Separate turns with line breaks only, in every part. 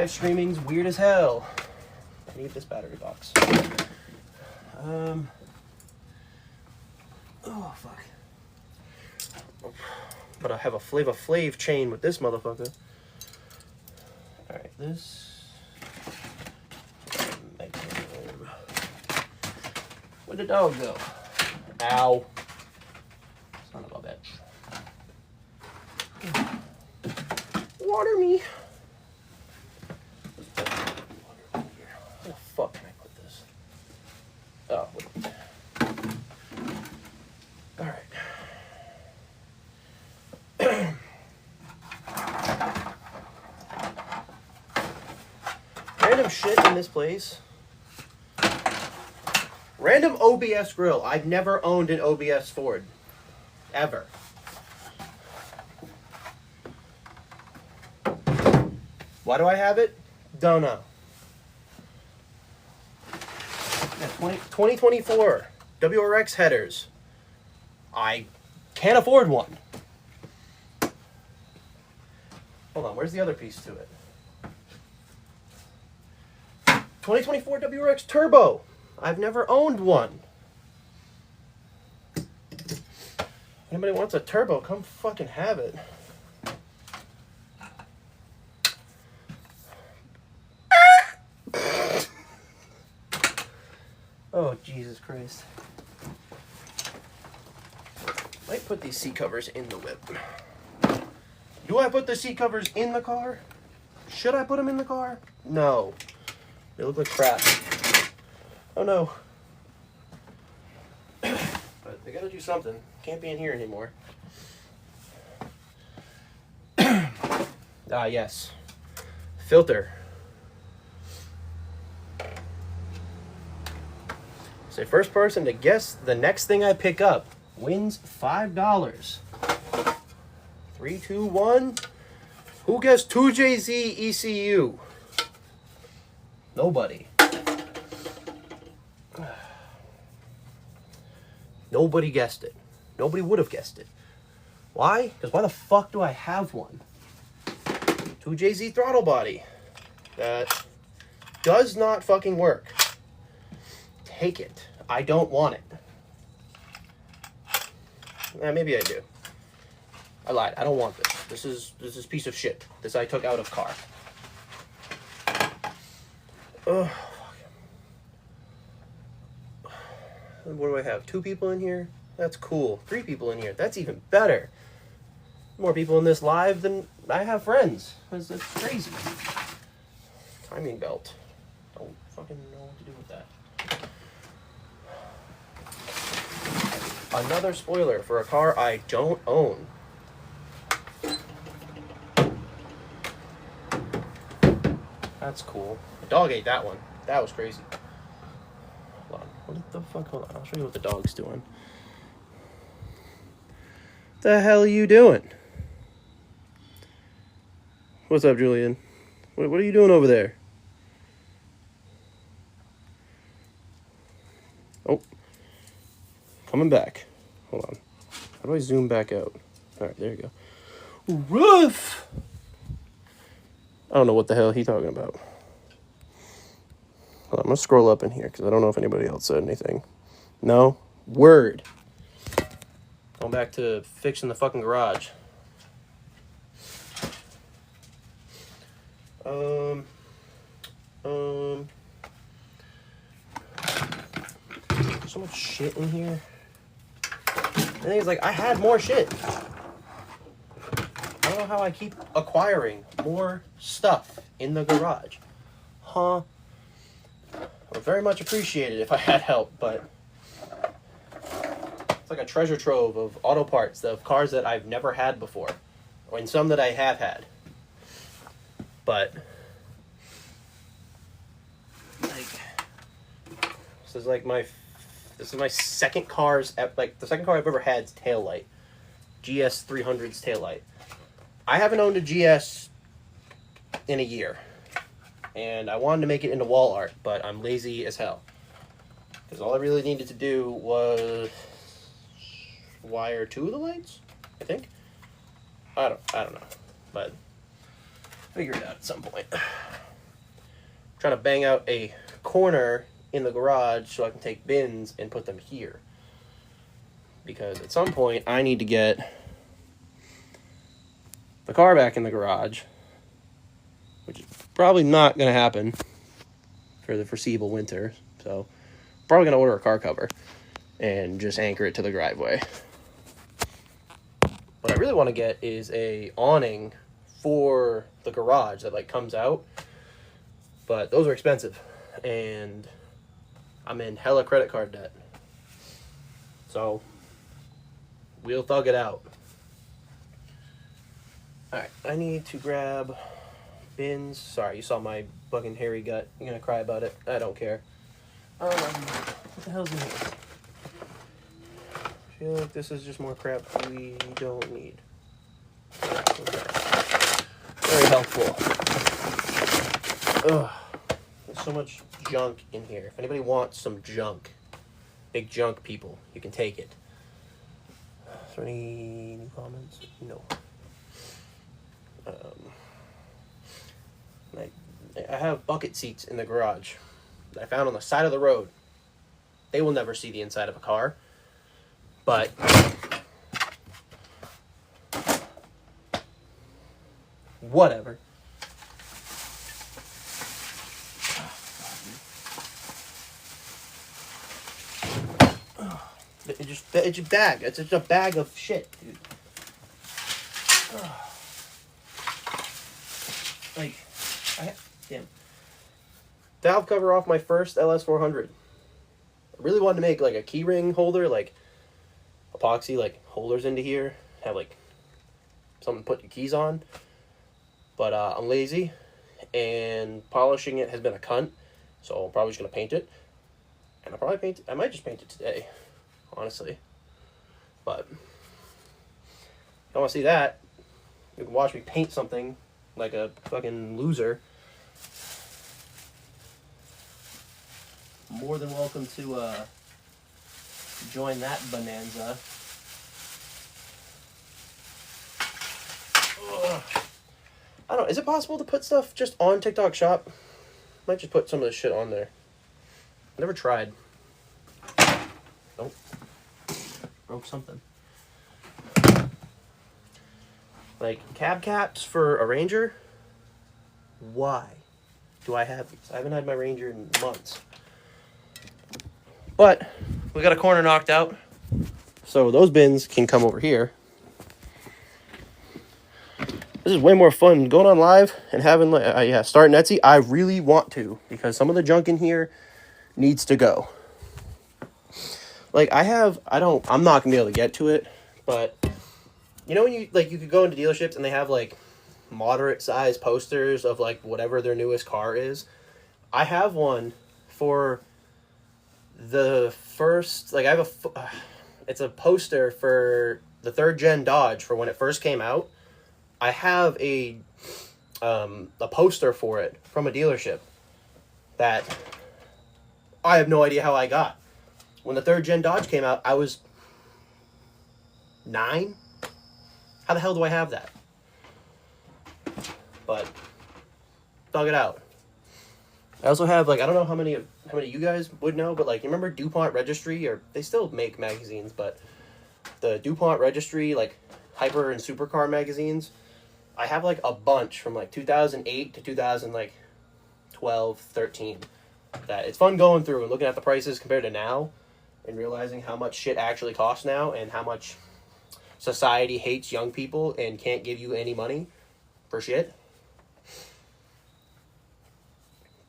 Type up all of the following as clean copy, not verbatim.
Live streaming's weird as hell. I need this battery box. Oh, fuck. But I have a Flava Flav chain with this motherfucker. Alright, this. Where'd the dog go? Ow. Son of a bitch. Water me. Where the fuck can I put this? Oh, wait. Alright. Random shit in this place. Random OBS grill. I've never owned an OBS Ford. Ever. Why do I have it? Don't know. 2024 WRX headers. I can't afford one. Hold on, where's the other piece to it? 2024 WRX Turbo. I've never owned one. Anybody wants a turbo, come fucking have it. Oh, Jesus Christ. Might put these seat covers in the whip. Do I put the seat covers in the car? Should I put them in the car? No. They look like crap. Oh no. But they gotta do something. Can't be in here anymore. Ah, yes. Filter. So first person to guess the next thing I pick up wins $5. 3, 2, 1. Who guessed 2JZ ECU? Nobody. Nobody guessed it. Nobody would have guessed it. Why? Because why the fuck do I have one? 2JZ throttle body. That does not fucking work. Take it. I don't want it. Maybe I do. I lied. I don't want this. This is piece of shit. This I took out of car. Oh, fuck. What do I have? 2 people in here? That's cool. 3 people in here. That's even better. More people in this live than I have friends. That's crazy. Timing belt. Don't fucking know what to do with that. Another spoiler for a car I don't own. That's cool. The dog ate that one. That was crazy. Hold on. What the fuck? Hold on. I'll show you what the dog's doing. The hell are you doing? What's up, Julian? What are you doing over there? Oh. Coming back. Hold on. How do I zoom back out? Alright, there you go. Roof! I don't know what the hell he's talking about. Hold on, I'm going to scroll up in here because I don't know if anybody else said anything. No? Word. Going back to fixing the fucking garage. So much shit in here. The thing is, like, I had more shit. I don't know how I keep acquiring more stuff in the garage. Huh? I would very much appreciate it if I had help, but it's like a treasure trove of auto parts of cars that I've never had before, or in some that I have had. But like, this is my second car's, like, the second car I've ever had's taillight. GS 300's taillight. I haven't owned a GS in a year. And I wanted to make it into wall art, but I'm lazy as hell. Because all I really needed to do was wire 2 of the lights, I think. I don't know. But figure it out at some point. trying to bang out a corner in the garage so I can take bins and put them here. Because at some point, I need to get the car back in the garage, which is probably not going to happen for the foreseeable winter. So, probably going to order a car cover and just anchor it to the driveway. What I really want to get is a awning for the garage that like comes out, but those are expensive, and I'm in hella credit card debt. So, we'll thug it out. Alright, I need to grab bins. Sorry, you saw my fucking hairy gut. You're gonna cry about it. I don't care. What the hell's in here? I feel like this is just more crap we don't need. Okay. Very helpful. Ugh. There's so much junk in here. If anybody wants some junk, big junk people, you can take it. Is there any new comments? No. I have bucket seats in the garage that I found on the side of the road. They will never see the inside of a car, but whatever. It's a bag. It's just a bag of shit, dude. Like, damn. Valve cover off my first LS400. I really wanted to make like a key ring holder, like epoxy, like holders into here, have like something to put your keys on. But I'm lazy, and polishing it has been a cunt, so I'm probably just gonna paint it. And I might just paint it today, honestly. But if you don't want to see that, you can watch me paint something like a fucking loser. More than welcome to join that bonanza. Ugh. I don't know, is it possible to put stuff just on TikTok Shop? Might just put some of this shit on there. Never tried. Nope. Broke something. Like cab caps for a Ranger? Why do I have these? I haven't had my Ranger in months. But we got a corner knocked out, so those bins can come over here. This is way more fun going on live and having starting Etsy. I really want to, because some of the junk in here needs to go. Like I'm not gonna be able to get to it, but you know when you could go into dealerships and they have like moderate size posters of like whatever their newest car is. I have one for the first, like it's a poster for the 3rd gen Dodge for when it first came out. I have a poster for it from a dealership that I have no idea how I got. When the 3rd gen Dodge came out, I was 9. How the hell do I have that? But dug it out. I also have like, I don't know how many of you guys would know, but like, you remember DuPont Registry, or they still make magazines, but the DuPont Registry, like hyper and supercar magazines, I have like a bunch from like 2008 to 2012, 13. That it's fun going through and looking at the prices compared to now and realizing how much shit actually costs now and how much society hates young people and can't give you any money for shit.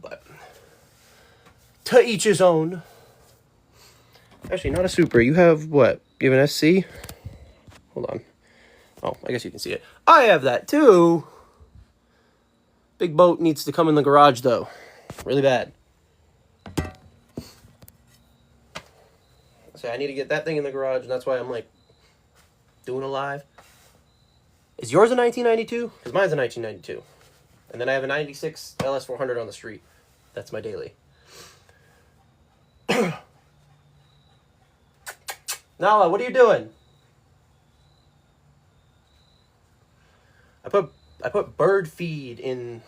But to each his own. Actually, not a Supra. You have what? You have an SC? Hold on. Oh, I guess you can see it. I have that too. Big boat needs to come in the garage though. Really bad. So I need to get that thing in the garage, and that's why I'm like doing a live. Is yours a 1992? Because mine's a 1992. And then I have a 96 LS400 on the street. That's my daily. Nala, what are you doing? I put bird feed in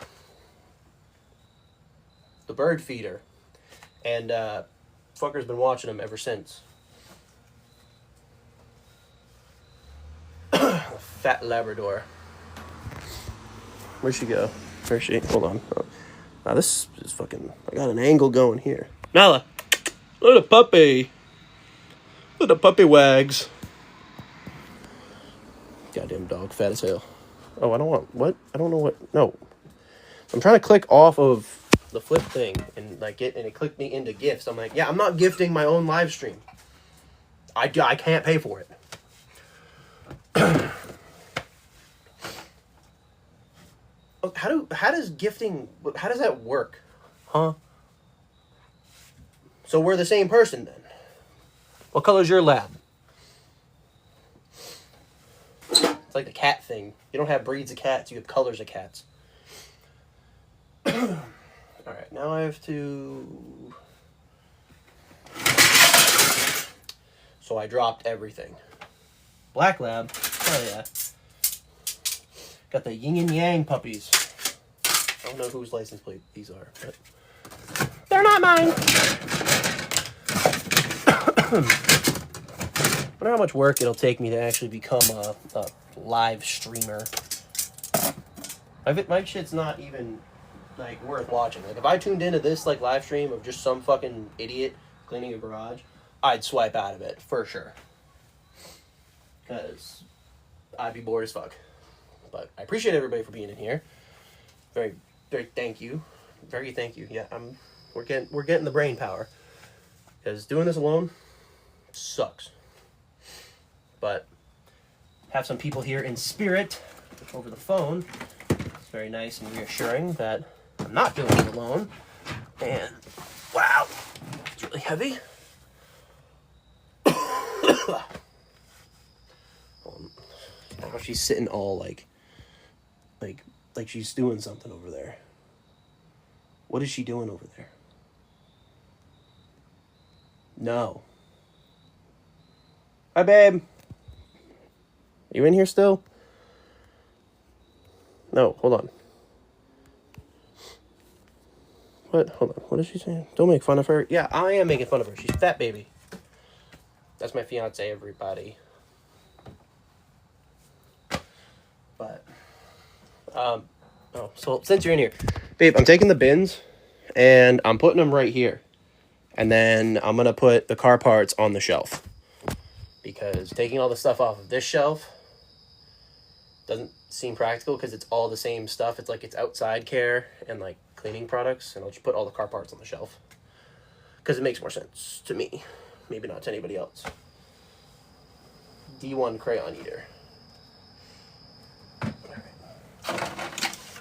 the bird feeder. And fucker's been watching them ever since. Fat Labrador. Where'd she go? Where's she? Hold on. Oh. Now this is fucking... I got an angle going here. Nala! Look at the puppy! Look at the puppy wags. Goddamn dog, fat as hell. Oh, I don't want... What? I don't know what... No. I'm trying to click off of the flip thing and like it clicked me into gifts. I'm like, yeah, I'm not gifting my own live stream. I can't pay for it. How does gifting, how does that work? Huh? So we're the same person then. What color's your lab? It's like the cat thing. You don't have breeds of cats, you have colors of cats. Alright, now I have to... So I dropped everything. Black lab. Oh yeah. Got the yin and yang puppies. I don't know whose license plate these are, but they're not mine. I wonder how much work it'll take me to actually become a live streamer. My shit's not even like worth watching. Like if I tuned into this like live stream of just some fucking idiot cleaning a garage, I'd swipe out of it for sure. Because I'd be bored as fuck. But I appreciate everybody for being in here. Very, very thank you. Very thank you. Yeah, we're getting the brain power. Because doing this alone sucks. But have some people here in spirit over the phone. It's very nice and reassuring that I'm not doing it alone. And wow, it's really heavy. Now she's sitting all like she's doing something over there. What is she doing over there? No. Hi, babe. You in here still? No, hold on. What? Hold on. What is she saying? Don't make fun of her. Yeah, I am making fun of her. She's a fat baby. That's my fiance, everybody. But, so since you're in here, babe, I'm taking the bins and I'm putting them right here. And then I'm going to put the car parts on the shelf. Because taking all the stuff off of this shelf doesn't seem practical because it's all the same stuff. It's like it's outside care and like cleaning products. And I'll just put all the car parts on the shelf. Because it makes more sense to me. Maybe not to anybody else. D1 crayon eater.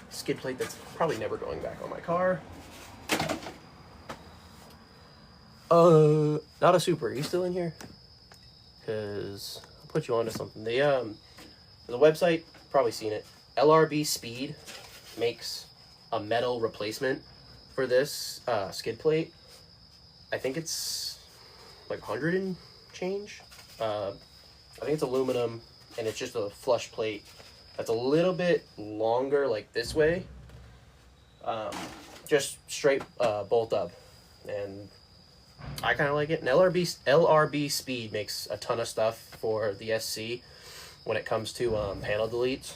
Skid plate that's probably never going back on my car. Not a super. Are you still in here? Because I'll put you onto something. The website, probably seen it. LRB Speed makes a metal replacement for this skid plate. I think it's like 100 and change. I think it's aluminum, and it's just a flush plate that's a little bit longer, like this way. Just straight bolt up, and I kind of like it. And LRB Speed makes a ton of stuff for the SC when it comes to panel deletes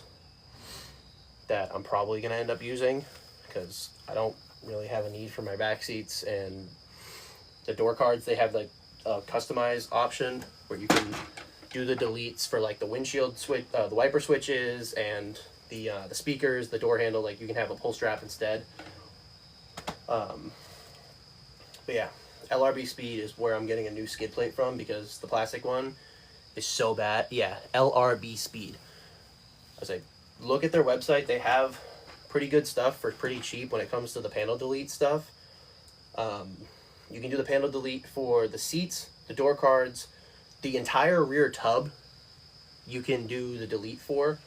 that I'm probably gonna end up using because I don't really have a need for my back seats. And the door cards, they have like a customized option where you can do the deletes for like the windshield switch, the wiper switches, and the speakers, the door handle. Like you can have a pull strap instead. But yeah, LRB Speed is where I'm getting a new skid plate from because the plastic one is so bad. Yeah, LRB Speed. I was like, look at their website. They have pretty good stuff for pretty cheap when it comes to the panel delete stuff. You can do the panel delete for the seats, the door cards, the entire rear tub. You can do the delete for.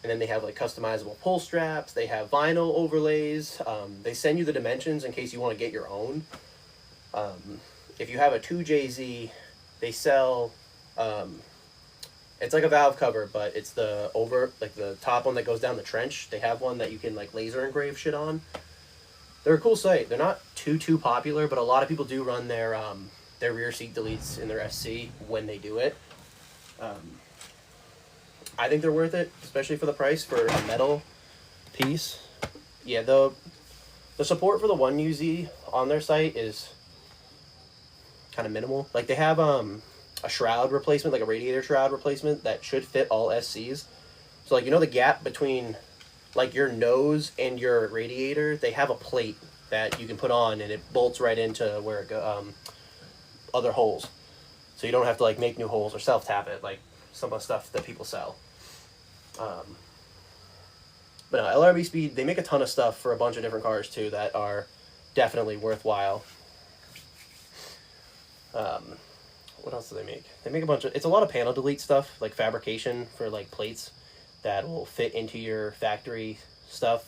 And then they have like customizable pull straps. They have vinyl overlays. They send you the dimensions in case you want to get your own. If you have a 2JZ, they sell, it's like a valve cover, but it's the the top one that goes down the trench. They have one that you can like laser engrave shit on. They're a cool site. They're not too popular, but a lot of people do run their rear seat deletes in their SC when they do it. I think they're worth it, especially for the price for a metal piece. Yeah, the support for the 1UZ on their site is kind of minimal. Like, they have a shroud replacement, like a radiator shroud replacement that should fit all SCs. So, like, you know the gap between, like, your nose and your radiator? They have a plate that you can put on, and it bolts right into where it other holes. So you don't have to, like, make new holes or self-tap it, like some of the stuff that people sell. But no, LRB Speed, they make a ton of stuff for a bunch of different cars, too, that are definitely worthwhile. What else do they make? They make a bunch of... It's a lot of panel delete stuff, like fabrication for, like, plates that will fit into your factory stuff.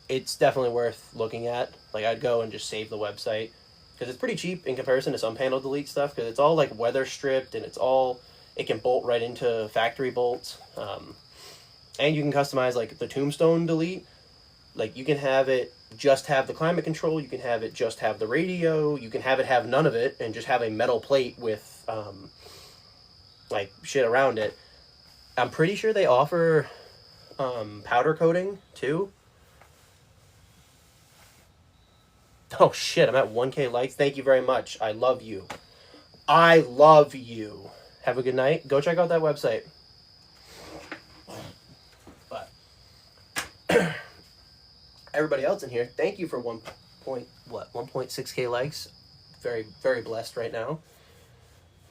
It's definitely worth looking at. Like, I'd go and just save the website, because it's pretty cheap in comparison to some panel delete stuff, because it's all, like, weather stripped, and it can bolt right into factory bolts. And you can customize, like, the tombstone delete. Like, you can have it just have the climate control, you can have it just have the radio, you can have it have none of it, and just have a metal plate with, like, shit around it. I'm pretty sure they offer powder coating, too. Oh, shit, I'm at 1K likes. Thank you very much. I love you. I love you. Have a good night. Go check out that website. But everybody else in here, thank you for 1.6K likes. Very, very blessed right now.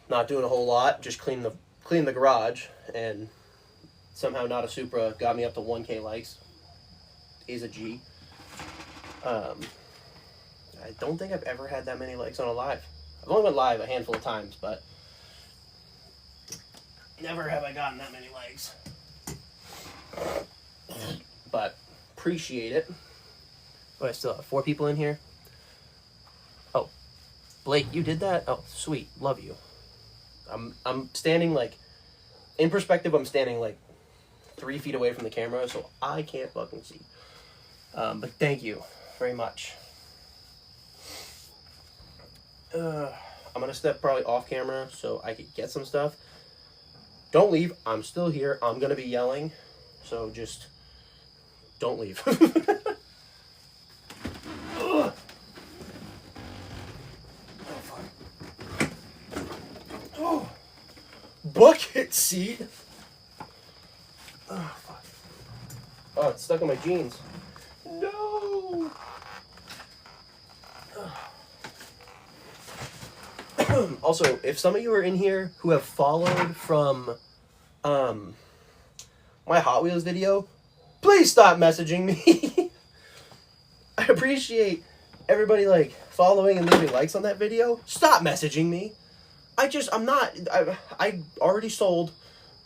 Not doing a whole lot. Just clean the garage, and somehow Not a Supra got me up to 1K likes. He's a G. I don't think I've ever had that many likes on a live. I've only went live a handful of times, but never have I gotten that many likes. But appreciate it. Oh, I still have 4 people in here. Oh, Blake, you did that? Oh, sweet. Love you. I'm standing, like, in perspective, I'm standing like 3 feet away from the camera, so I can't fucking see. But thank you very much. I'm gonna step probably off camera so I could get some stuff. Don't leave. I'm still here. I'm gonna be yelling, so just don't leave. Oh, fuck. Oh, bucket seat. Oh, fuck. Oh, it's stuck in my jeans. No. Also, if some of you are in here who have followed from my Hot Wheels video, please stop messaging me. I appreciate everybody, like, following and leaving likes on that video. Stop messaging me. I already sold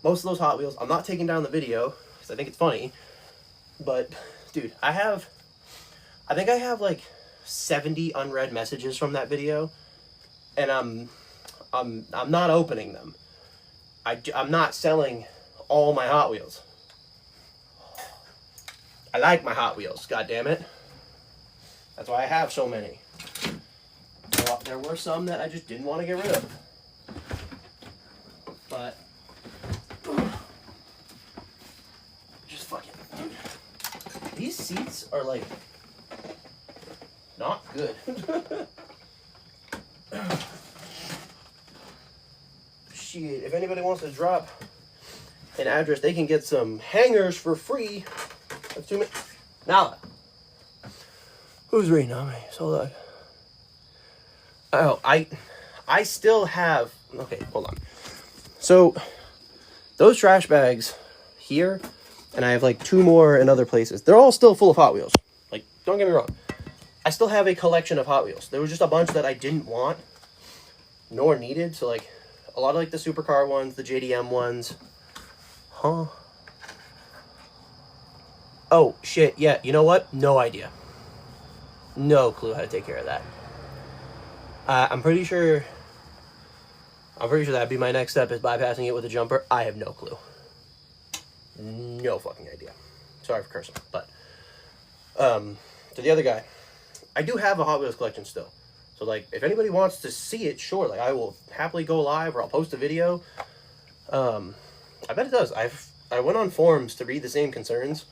most of those Hot Wheels. I'm not taking down the video because I think it's funny. But, dude, I think I have like 70 unread messages from that video, and I'm not opening them. I'm not selling all my Hot Wheels. I like my Hot Wheels, god damn it. That's why I have so many. Well, there were some that I just didn't want to get rid of. But just fucking, dude. These seats are like not good. Shit, if anybody wants to drop an address, they can get some hangers for free. That's 2 minutes. Now, who's reading on me? So that. Oh, I still have. Okay, hold on. So those trash bags here, and I have like 2 more in other places. They're all still full of Hot Wheels. Like, don't get me wrong. I still have a collection of Hot Wheels. There was just a bunch that I didn't want nor needed. So, like, a lot of, like, the supercar ones, the JDM ones. Huh? Oh, shit, yeah. You know what? No idea. No clue how to take care of that. I'm pretty sure that'd be my next step, is bypassing it with a jumper. I have no clue. No fucking idea. Sorry for cursing, but to the other guy, I do have a Hot Wheels collection still. So, like, if anybody wants to see it, sure. Like, I will happily go live or I'll post a video. I bet it does. I went on forums to read the same concerns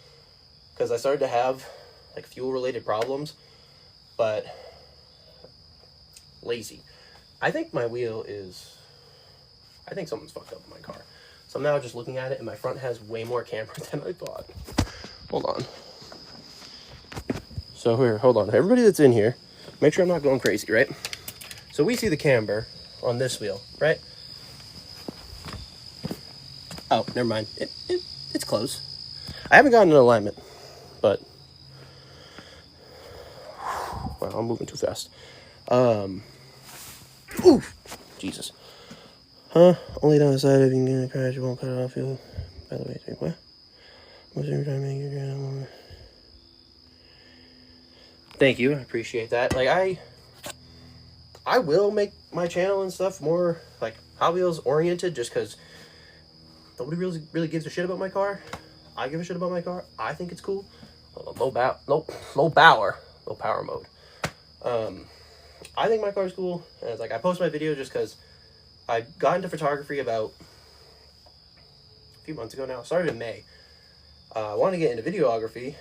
because I started to have, like, fuel-related problems. But lazy. I think my wheel is... I think something's fucked up in my car. So I'm now just looking at it, and my front has way more camber than I thought. Hold on. So here, hold on. Everybody that's in here, make sure I'm not going crazy, right? So we see the camber on this wheel, right? Oh, never mind. It's close. I haven't gotten an alignment, but... Wow, I'm moving too fast. Ooh, Jesus. Huh? Only down the side if you can get in a crash, you won't cut it off. You. By the way, what? Most every time you get Thank you, I appreciate that. Like, I will make my channel and stuff more, like, Hot Wheels oriented, just because nobody really gives a shit about my car. I give a shit about my car. I think it's cool. Low power mode. I think my car's cool, and it's like, I post my video just because I got into photography about a few months ago now. Started in May. I wanted to get into videography.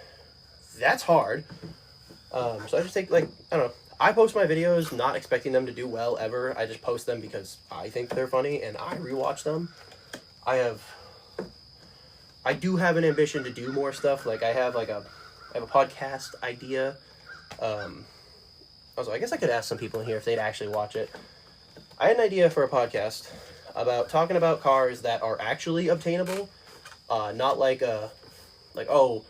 That's hard. So I just take, like, I don't know. I post my videos not expecting them to do well ever. I just post them because I think they're funny and I rewatch them. I do have an ambition to do more stuff. Like, I have a podcast idea. Also, I guess I could ask some people in here if they'd actually watch it. I had an idea for a podcast about talking about cars that are actually obtainable. Not like, oh,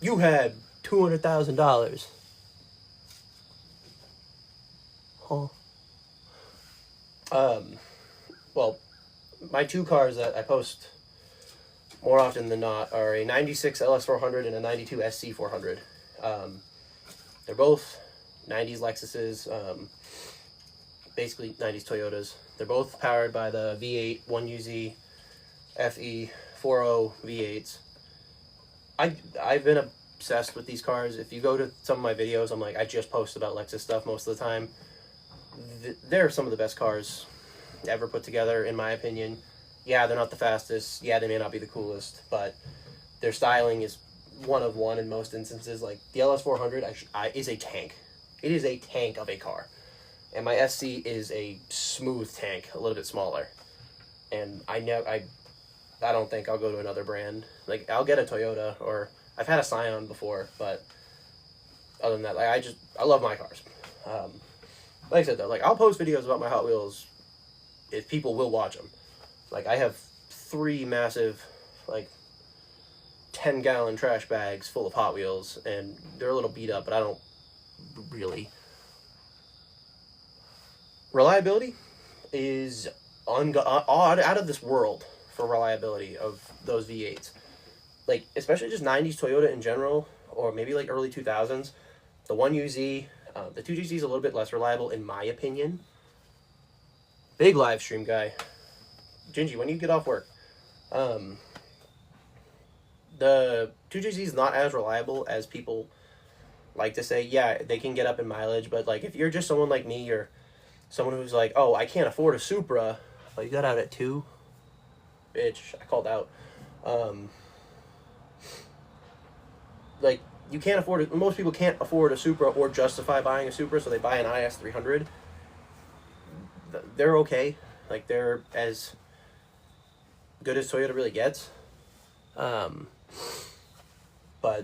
you had $200,000. Huh. Well, my two cars that I post more often than not are a 96 LS400 and a 92 SC400. They're both 90s Lexuses, basically 90s Toyotas. They're both powered by the V8 1UZ FE 40 V8s. I've been obsessed with these cars. If you go to some of my videos, I'm like, I just post about Lexus stuff most of the time. They're some of the best cars ever put together, in my opinion. Yeah, they're not the fastest. Yeah, they may not be the coolest, but their styling is one of one in most instances. Like, the LS400 is a tank. It is a tank of a car. And my SC is a smooth tank, a little bit smaller. And I don't think I'll go to another brand. Like, I'll get a Toyota, or I've had a Scion before, but other than that, like, I love my cars. Like I said, though, like, I'll post videos about my Hot Wheels if people will watch them. Like, I have 3 massive, like, 10-gallon trash bags full of Hot Wheels, and they're a little beat up, but I don't really. Reliability is out of this world for reliability of those V8s. Like, especially just 90s Toyota in general, or maybe like early 2000s. The 1UZ, the 2GZ is a little bit less reliable in my opinion. Big live stream guy. Gingy, when you get off work, the 2GZ is not as reliable as people like to say. Yeah, they can get up in mileage, but like, if you're just someone like me, or someone who's like, oh, I can't afford a Supra. Oh, you got out at 2? Bitch, I called out. Like, you can't afford it. Most people can't afford a Supra or justify buying a Supra, so they buy an IS300. They're okay. Like, they're as good as Toyota really gets. But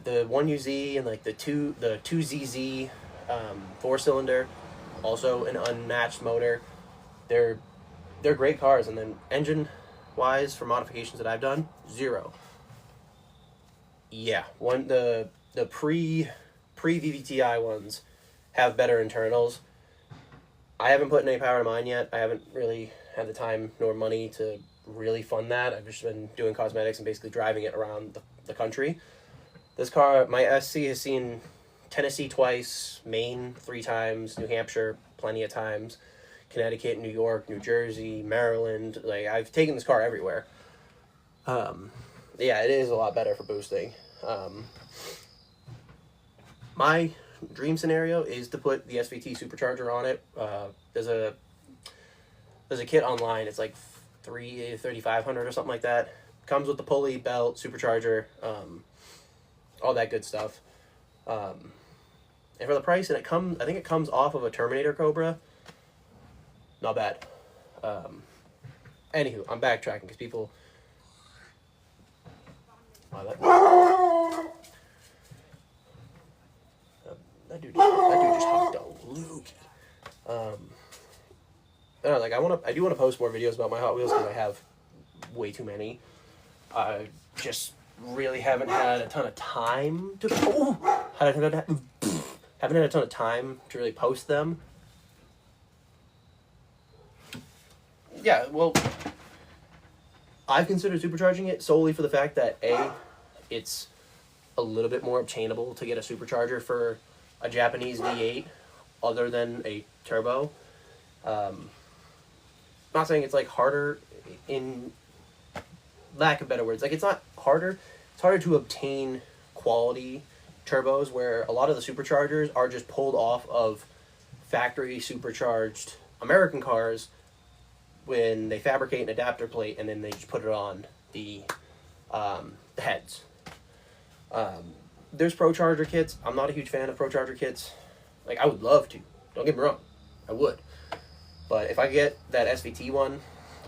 the 1UZ and like the 2ZZ 4-cylinder, also an unmatched motor. They're great cars, and then engine wise, for modifications that I've done, 0. Yeah, the pre VVTi ones have better internals. I haven't put any power to mine yet. I haven't really had the time nor money to really fund that. I've just been doing cosmetics and basically driving it around the country. This car, my SC, has seen Tennessee twice, Maine 3 times, New Hampshire plenty of times, Connecticut, New York, New Jersey, Maryland. Like, I've taken this car everywhere. Yeah, it is a lot better for boosting. My dream scenario is to put the SVT supercharger on it. There's a kit online. It's like 3,500 or something like that. Comes with the pulley, belt, supercharger, all that good stuff. And for the price, and I think it comes off of a Terminator Cobra. Not bad. Anywho, I'm backtracking because people. Wow, that dude just hopped a loogie. I don't know, like I do want to post more videos about my Hot Wheels because I have way too many. I just really haven't had a ton of time to. Haven't had a ton of time to really post them. Yeah, well, I've considered supercharging it solely for the fact that it's a little bit more obtainable to get a supercharger for a Japanese V8 other than a turbo. Not saying it's like harder in lack of better words. Like it's not harder. It's harder to obtain quality turbos where a lot of the superchargers are just pulled off of factory supercharged American cars when they fabricate an adapter plate and then they just put it on the heads. There's Pro Charger kits. I'm not a huge fan of Pro Charger kits. Like I would love to. Don't get me wrong. I would. But if I get that SVT one,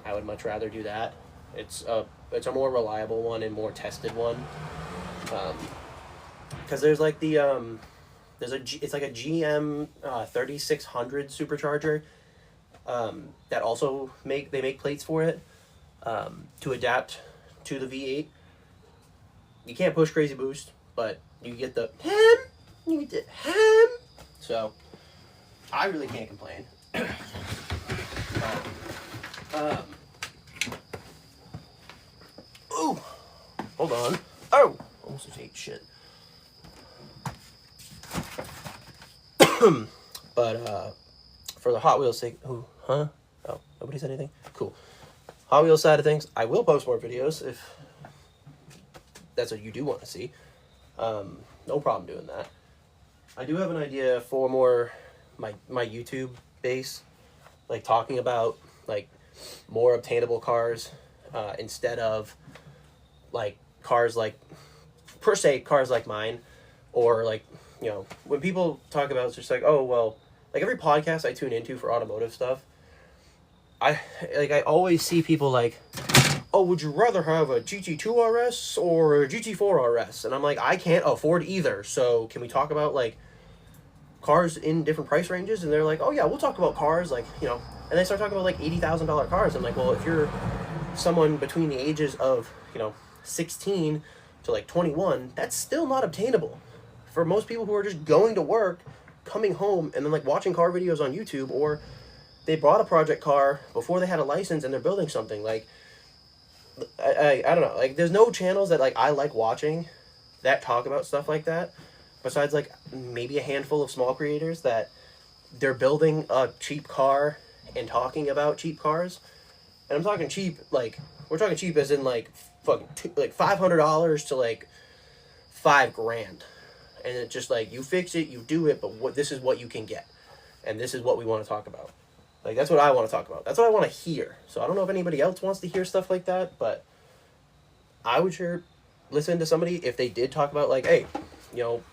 I would much rather do that. It's a more reliable one and more tested one. Because there's like the it's like a GM 3600 supercharger that also make plates for it to adapt to the V8. You can't push crazy boost, but you get the ham. So I really can't complain. Ooh, hold on. Oh, almost ate shit. But for the Hot Wheels sake, oh, nobody said anything. Cool. Hot Wheels side of things, I will post more videos if that's what you do want to see. No problem doing that. I do have an idea for more my YouTube base, like talking about like more obtainable cars instead of like cars like per se cars like mine, or like, you know, when people talk about it's just like, oh well, like every podcast I tune into for automotive stuff, I always see people like, oh, would you rather have a GT2 RS or a GT4 RS? And I'm like, I can't afford either, so can we talk about like cars in different price ranges? And they're like, oh yeah, we'll talk about cars like, you know, and they start talking about like $80,000 cars. I'm like, well, if you're someone between the ages of, you know, 16 to like 21, that's still not obtainable for most people who are just going to work, coming home, and then like watching car videos on YouTube, or they bought a project car before they had a license and they're building something. Like I don't know, like there's no channels that like I like watching that talk about stuff like that, besides like maybe a handful of small creators that they're building a cheap car and talking about cheap cars. And I'm talking cheap, like we're talking cheap as in like fucking like $500 to like $5,000, and it's just like you fix it, you do it, but this is what you can get, and this is what we want to talk about. Like that's what I want to talk about. That's what I want to hear. So I don't know if anybody else wants to hear stuff like that, but I would sure listen to somebody if they did talk about like, hey, you know,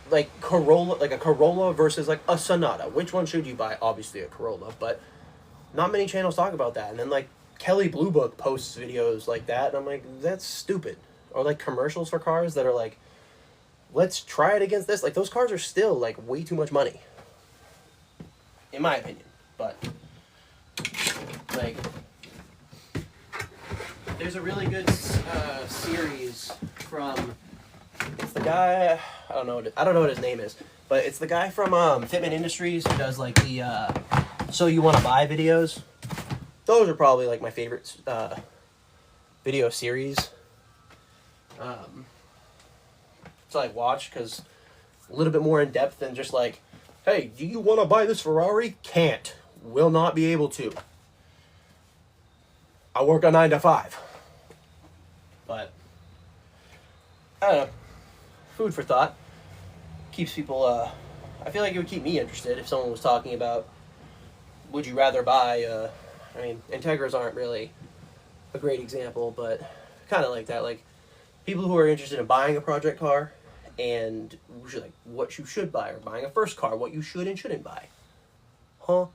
like Corolla, like a Corolla versus like a Sonata. Which one should you buy? Obviously a Corolla, but not many channels talk about that. And then like Kelly Blue Book posts videos like that, and I'm like, that's stupid. Or like commercials for cars that are like, let's try it against this. Like those cars are still like way too much money, in my opinion. But like, there's a really good series from, it's the guy, I don't know what his name is, but it's the guy from Fitment Industries who does like the So You Want to Buy videos. Those are probably like my favorite video series. So I watch because a little bit more in depth than just like, hey, do you want to buy this Ferrari? Can't. Will not be able to. I work a 9 to 5. But I don't know. Food for thought. keeps people. I feel like it would keep me interested if someone was talking about, would you rather buy? I mean, Integras aren't really a great example, but kind of like that. Like people who are interested in buying a project car, and like what you should buy, or buying a first car, what you should and shouldn't buy. Huh?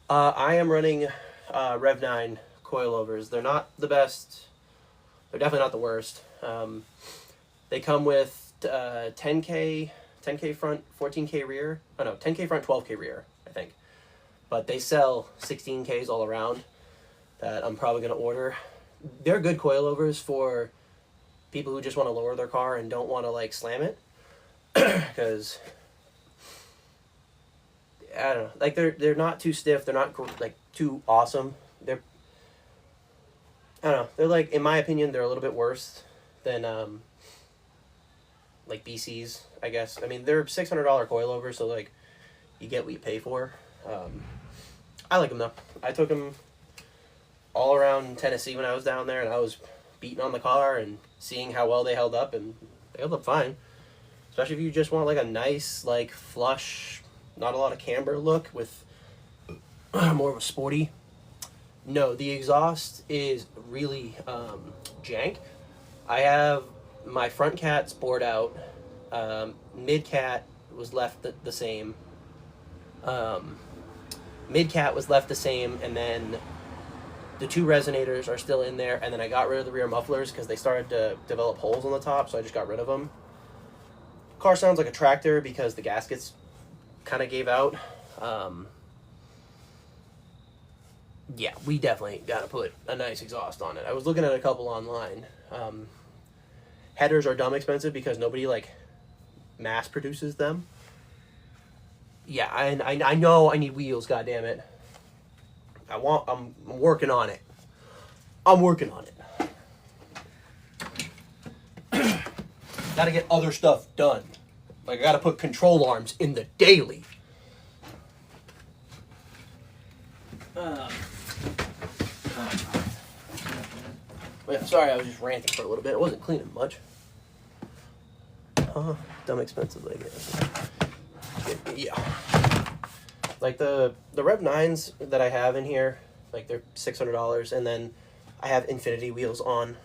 I am running Rev 9 coilovers. They're not the best. They're definitely not the worst. They come with 10K front, 14K rear. Oh no, 10K front, 12K rear, I think. But they sell 16Ks all around that I'm probably going to order. They're good coilovers for people who just want to lower their car and don't want to like slam it. Because I don't know, like they're not too stiff. They're not like too awesome. I don't know. They're like, in my opinion, they're a little bit worse than like BCs, I guess. I mean, they're $600 coilovers, so like you get what you pay for. I like them though. I took them all around Tennessee when I was down there, and I was beating on the car and seeing how well they held up, and they held up fine. Especially if you just want like a nice, like flush, not a lot of camber look with more of a sporty. No, the exhaust is really jank. I have my front cat's bored out. Mid cat was left the same. Mid cat was left the same, and then the two resonators are still in there. And then I got rid of the rear mufflers because they started to develop holes on the top, so I just got rid of them. Car sounds like a tractor because the gaskets kind of gave out. Yeah, we definitely got to put a nice exhaust on it. I was looking at a couple online. Headers are dumb expensive because nobody like mass produces them. Yeah, I know I need wheels. God damn it! I'm working on it. I'm working on it. Got to get other stuff done. Like I got to put control arms in the daily. Yeah, sorry, I was just ranting for a little bit. I wasn't cleaning much. Dumb expensive, I guess. Yeah. Like the Rev 9s that I have in here, like they're $600, and then I have Infinity wheels on.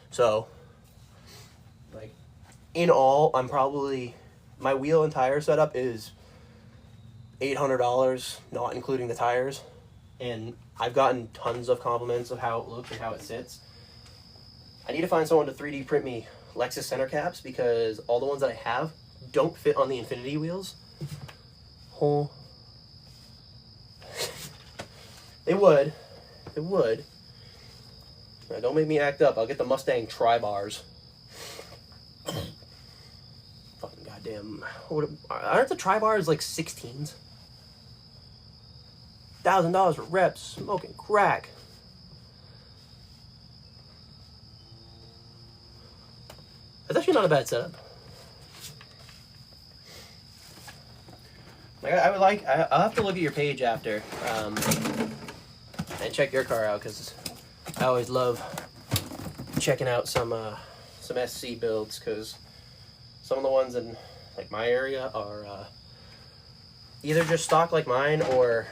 So, like, in all, I'm probably, my wheel and tire setup is $800, not including the tires. And I've gotten tons of compliments of how it looks and how it sits. I need to find someone to 3D print me Lexus center caps because all the ones that I have don't fit on the Infinity wheels. Oh. They would. It would. Now, don't make me act up. I'll get the Mustang tri-bars. Fucking goddamn. Aren't the tri-bars like 16s? $1,000 for reps, smoking crack. That's actually not a bad setup. Like I'll have to look at your page after and check your car out because I always love checking out some SC builds because some of the ones in like my area are either just stock like mine or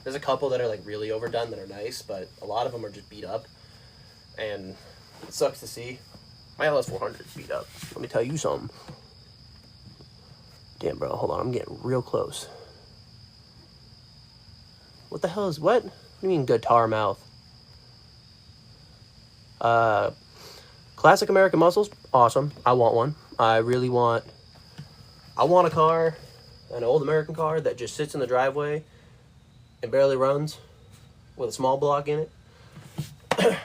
there's a couple that are like really overdone that are nice, but a lot of them are just beat up, and it sucks to see. My LS400 is beat up. Let me tell you something. Damn, bro, hold on, I'm getting real close. What the hell is what? What do you mean guitar mouth? Classic American muscles, awesome. I want one. I want a car, an old American car that just sits in the driveway and barely runs with a small block in it.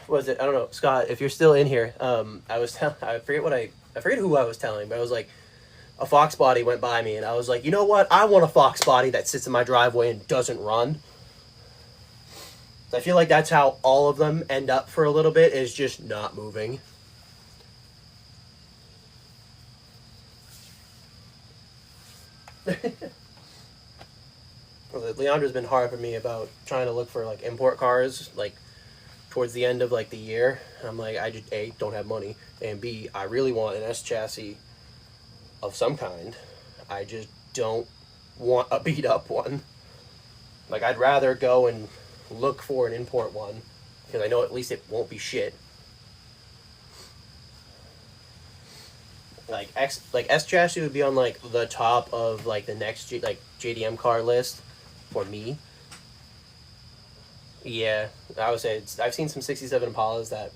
Was it? I don't know, Scott. If you're still in here, I forget who I was telling, but I was like, a Fox body went by me, and I was like, you know what? I want a Fox body that sits in my driveway and doesn't run. So I feel like that's how all of them end up for a little bit, is just not moving. Leandra's been hard for me about trying to look for like import cars like towards the end of like the year. I'm like, I just A, don't have money, and B, I really want an S chassis of some kind. I just don't want a beat up one. Like, I'd rather go and look for an import one because I know at least it won't be shit. Like S chassis would be on like the top of like the next JDM car list for me. Yeah, I would say I've seen some '67 Impalas that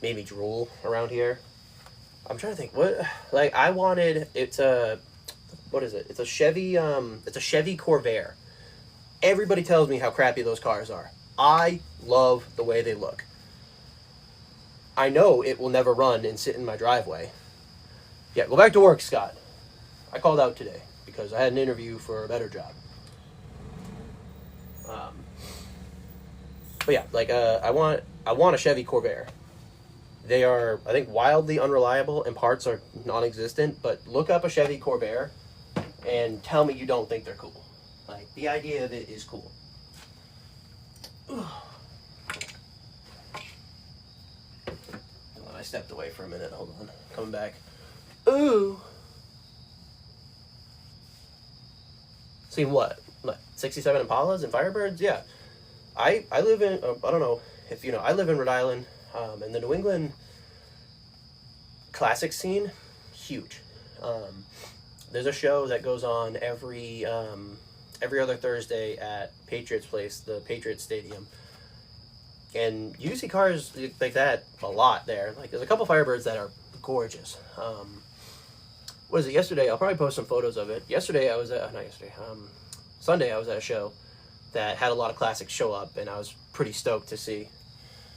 made me drool around here. I'm trying to think what I wanted. It's a what is it? It's a Chevy. It's a Chevy Corvair. Everybody tells me how crappy those cars are. I love the way they look. I know it will never run and sit in my driveway. Yeah, go back to work, Scott. I called out today because I had an interview for a better job. But yeah, I want a Chevy Corvair. They are, I think, wildly unreliable and parts are non-existent. But look up a Chevy Corvair and tell me you don't think they're cool. Like, the idea of it is cool. I stepped away for a minute. Hold on, coming back. Ooh. Seen what? 67 Impalas and Firebirds? Yeah. I live in, I don't know if you know, I live in Rhode Island, and the New England classic scene, huge. There's a show that goes on every other Thursday at Patriots Place, the Patriots Stadium. And you see cars like that a lot there. Like, there's a couple Firebirds that are gorgeous. What is it, yesterday? I'll probably post some photos of it. Yesterday I was at, not yesterday, Sunday I was at a show that had a lot of classics show up, and I was pretty stoked to see.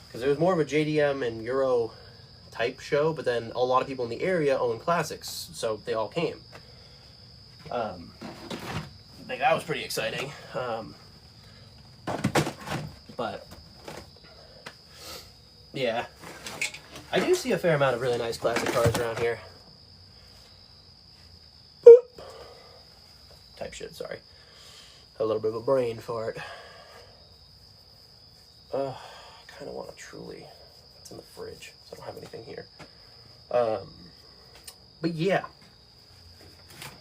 Because it was more of a JDM and Euro type show, but then a lot of people in the area own classics, so they all came. I think that was pretty exciting. But yeah, I do see a fair amount of really nice classic cars around here. Boop. Type shit, sorry. A little bit of a brain fart. I kind of want a Truly. It's in the fridge, so I don't have anything here. But yeah.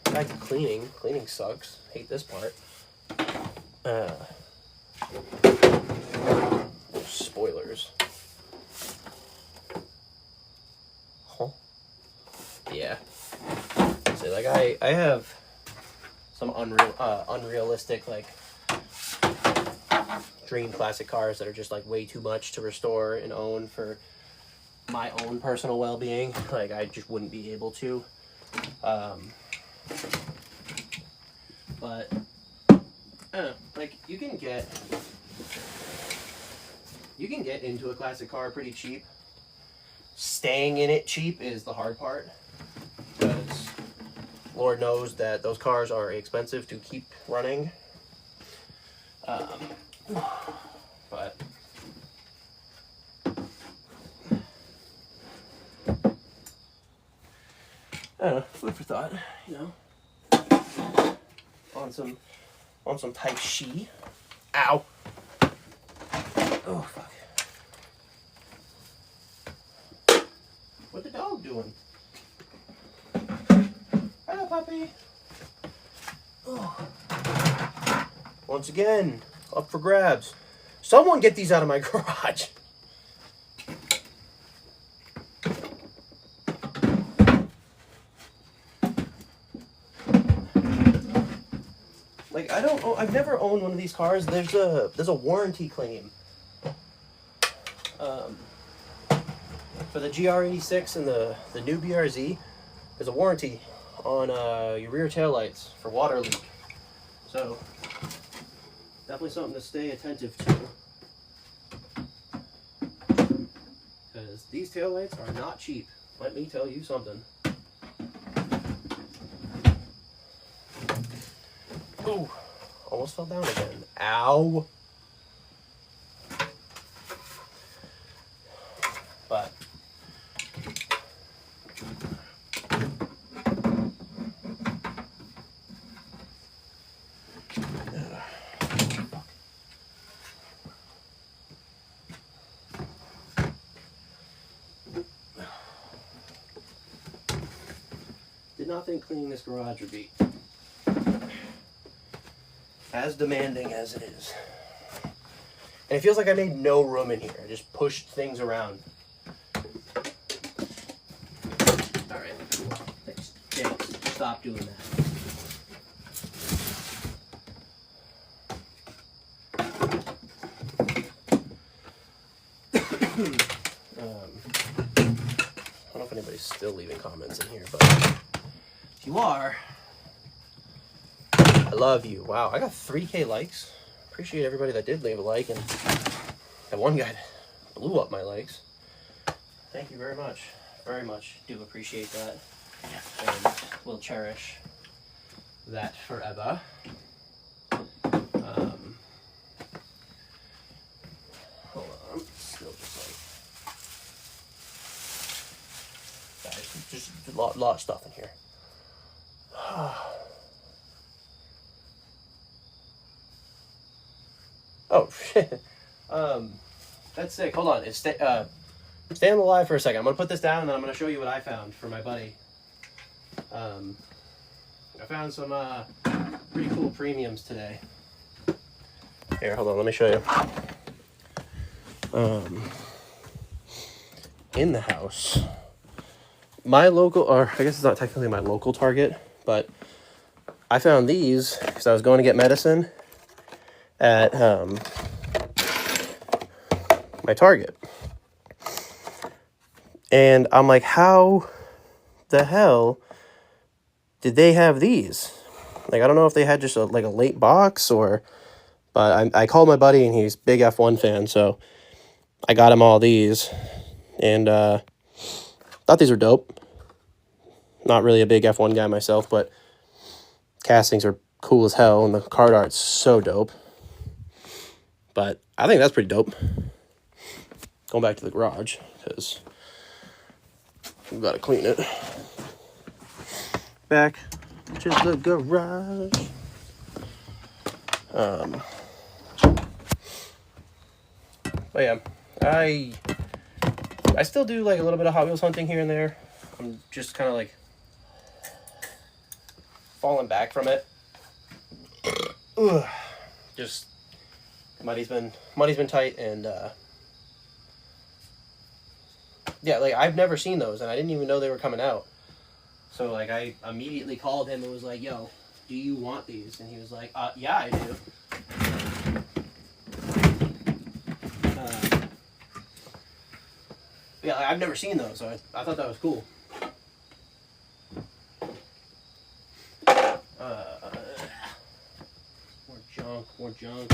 Back to cleaning. Cleaning sucks. Hate this part. Spoilers. Huh? Yeah. So like I have some unrealistic like dream classic cars that are just like way too much to restore and own for my own personal well-being. Like, I just wouldn't be able to. But like you can get into a classic car pretty cheap. Staying in it cheap is the hard part, because Lord knows that those cars are expensive to keep running. But I don't know, food for thought, you know. On some Tai Chi. Ow. Oh fuck. What the dog doing? Hello, puppy. Oh. Once again, up for grabs. Someone get these out of my garage. Like, I've never owned one of these cars. There's a warranty claim. For the GR86 and the new BRZ, there's a warranty on your rear taillights for water leak. So, definitely something to stay attentive to. Because these taillights are not cheap. Let me tell you something. Ooh, almost fell down again. Ow. But not think cleaning this garage would be as demanding as it is. And it feels like I made no room in here. I just pushed things around. Alright, thanks. Yeah, stop doing that. I don't know if anybody's still leaving comments in here, but if you are, I love you. Wow, I got 3K likes. Appreciate everybody that did leave a like, and that one guy blew up my likes. Thank you very much. Very much do appreciate that. And will cherish that forever. Hold on. Still just like... Guys, just a lot of stuff in here. Oh, shit. That's sick. Hold on. Stay on the live for a second. I'm going to put this down, and then I'm going to show you what I found for my buddy. I found some pretty cool premiums today. Here, hold on. Let me show you. In the house. My local, or I guess it's not technically my local Target, but I found these because I was going to get medicine at my Target. And I'm like, how the hell did they have these? Like, I don't know if they had just a late box or, but I called my buddy and he's a big F1 fan, so I got him all these, and thought these were dope. Not really a big F1 guy myself, but castings are cool as hell, and the card art's so dope. But I think that's pretty dope. Going back to the garage, because we've got to clean it. Back to the garage. But yeah, I still do like a little bit of Hot Wheels hunting here and there. I'm just kind of like falling back from it. Just money's been tight, and yeah, like I've never seen those, and I didn't even know they were coming out. So like I immediately called him and was like, "Yo, do you want these?" And he was like, "Yeah, I do." Yeah, like, I've never seen those, so I thought that was cool. More junk.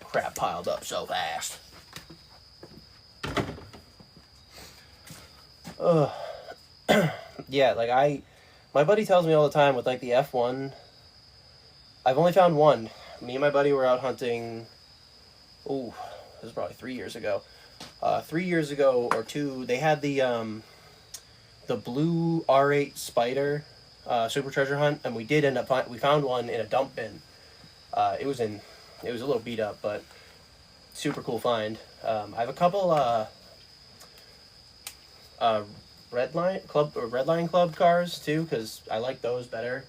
Crap piled up so fast. Yeah, like my buddy tells me all the time with like the F1, I've only found one. Me and my buddy were out hunting, this was probably 3 years ago. 3 years ago or two, they had the blue R8 Spider super treasure hunt, and we did end up we found one in a dump bin. It was a little beat up, but super cool find. I have a couple Redline Club cars too, because I like those better.